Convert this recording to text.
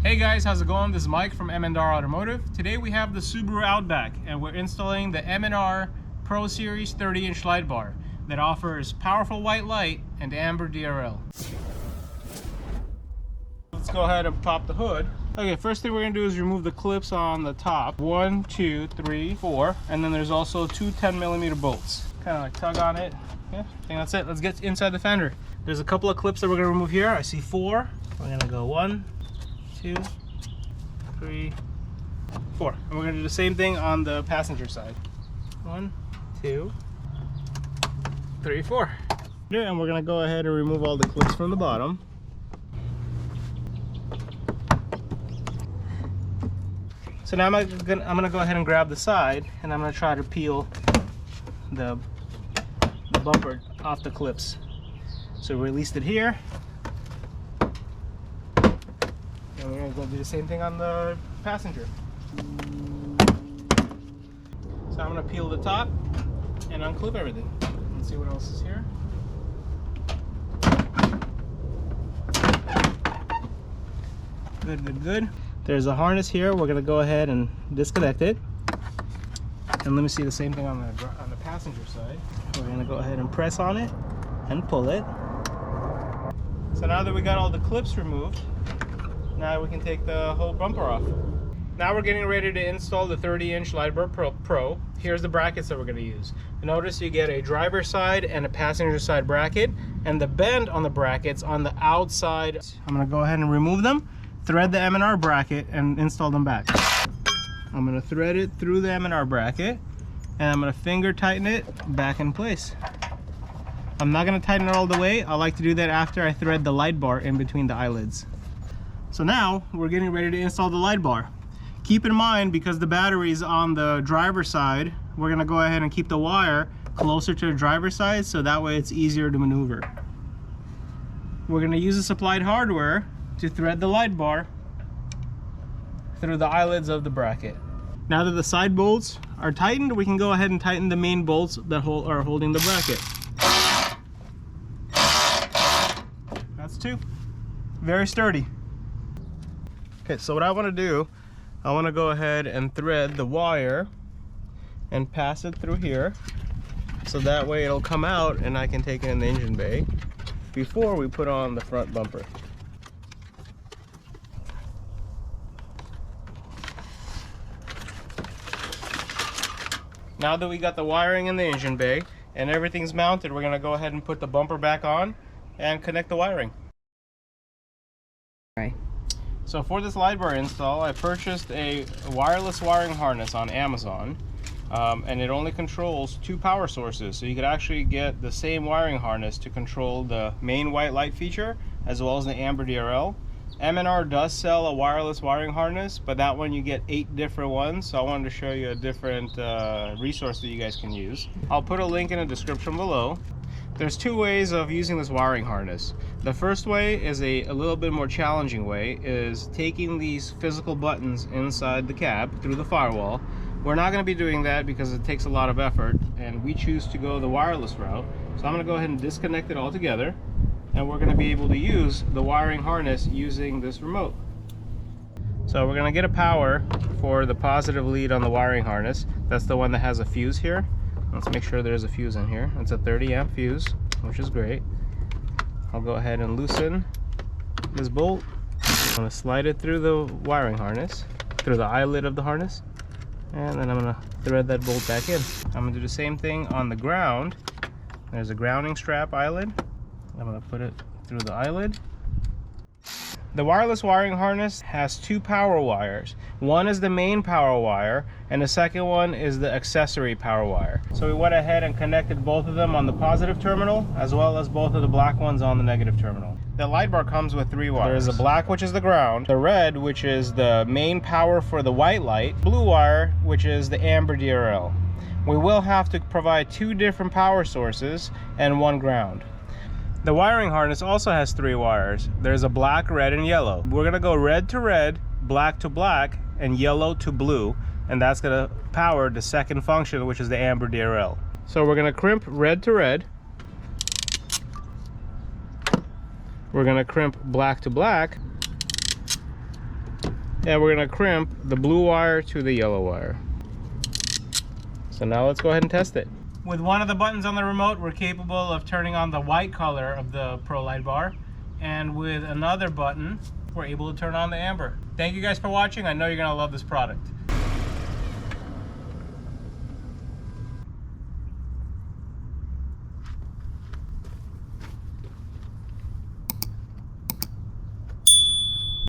Hey guys, how's it going? This is Mike from M&R Automotive. Today we have the Subaru Outback and we're installing the M&R Pro Series 30-inch light bar that offers powerful white light and amber DRL. Let's go ahead and pop the hood. Okay, first thing we're gonna do is remove the clips on the top. 1, 2, 3, 4, and then there's also two 10mm bolts. Kind of like tug on it. Yeah, I think that's it. Let's get inside the fender. There's a couple of clips that we're gonna remove here. I see 4. We're gonna go 1, 2, 3, 4, and we're gonna do the same thing on the passenger side. 1, 2, 3, 4. Yeah, and we're gonna go ahead and remove all the clips from the bottom. So now I'm gonna go ahead and grab the side, and I'm gonna try to peel the bumper off the clips. So we released it here. And we're gonna go do the same thing on the passenger. So I'm gonna peel the top and unclip everything. Let's see what else is here. Good, good, good. There's a harness here. We're gonna go ahead and disconnect it. And let me see the same thing on the passenger side. We're gonna go ahead and press on it and pull it. So now that we got all the clips removed, now we can take the whole bumper off. Now we're getting ready to install the 30-inch light bar Pro. Here's the brackets that we're going to use. Notice you get a driver side and a passenger side bracket, and the bend on the brackets on the outside. I'm going to go ahead and remove them, thread the M&R bracket, and install them back. I'm going to thread it through the M&R bracket, and I'm going to finger tighten it back in place. I'm not going to tighten it all the way. I like to do that after I thread the light bar in between the eyelids. So now we're getting ready to install the light bar. Keep in mind, because the battery is on the driver's side, we're going to go ahead and keep the wire closer to the driver's side so that way it's easier to maneuver. We're going to use the supplied hardware to thread the light bar through the eyelids of the bracket. Now that the side bolts are tightened, we can go ahead and tighten the main bolts that are holding the bracket. That's 2. Very sturdy. Okay, so what I want to do, I want to go ahead and thread the wire and pass it through here so that way it'll come out and I can take it in the engine bay before we put on the front bumper. Now that we got the wiring in the engine bay and everything's mounted, we're going to go ahead and put the bumper back on and connect the wiring. Right. So for this light bar install, I purchased a wireless wiring harness on Amazon, and it only controls 2 power sources. So you could actually get the same wiring harness to control the main white light feature as well as the amber DRL. M&R does sell a wireless wiring harness, but that one you get 8 different ones. So I wanted to show you a different resource that you guys can use. I'll put a link in the description below. There's 2 ways of using this wiring harness. The first way is a little bit more challenging way, is taking these physical buttons inside the cab through the firewall. We're not going to be doing that because it takes a lot of effort, and we choose to go the wireless route. So I'm going to go ahead and disconnect it all together, and we're going to be able to use the wiring harness using this remote. So we're going to get a power for the positive lead on the wiring harness. That's the one that has a fuse here. Let's make sure there's a fuse in here. It's a 30-amp fuse, which is great. I'll go ahead and loosen this bolt. I'm going to slide it through the wiring harness, through the eyelid of the harness, and then I'm going to thread that bolt back in. I'm going to do the same thing on the ground. There's a grounding strap eyelid. I'm going to put it through the eyelid. The wireless wiring harness has 2 power wires. One is the main power wire, and the second one is the accessory power wire. So we went ahead and connected both of them on the positive terminal, as well as both of the black ones on the negative terminal. The light bar comes with 3 wires. There is a black, which is the ground, the red, which is the main power for the white light, blue wire, which is the amber DRL. We will have to provide 2 different power sources and 1 ground. The wiring harness also has 3 wires. There's a black, red, and yellow. We're gonna go red to red, black to black, and yellow to blue, and that's gonna power the second function, which is the amber DRL. So we're gonna crimp red to red. We're gonna crimp black to black. And we're gonna crimp the blue wire to the yellow wire. So now let's go ahead and test it. With one of the buttons on the remote, we're capable of turning on the white color of the Pro Light bar. And with another button, we're able to turn on the amber. Thank you guys for watching. I know you're gonna love this product.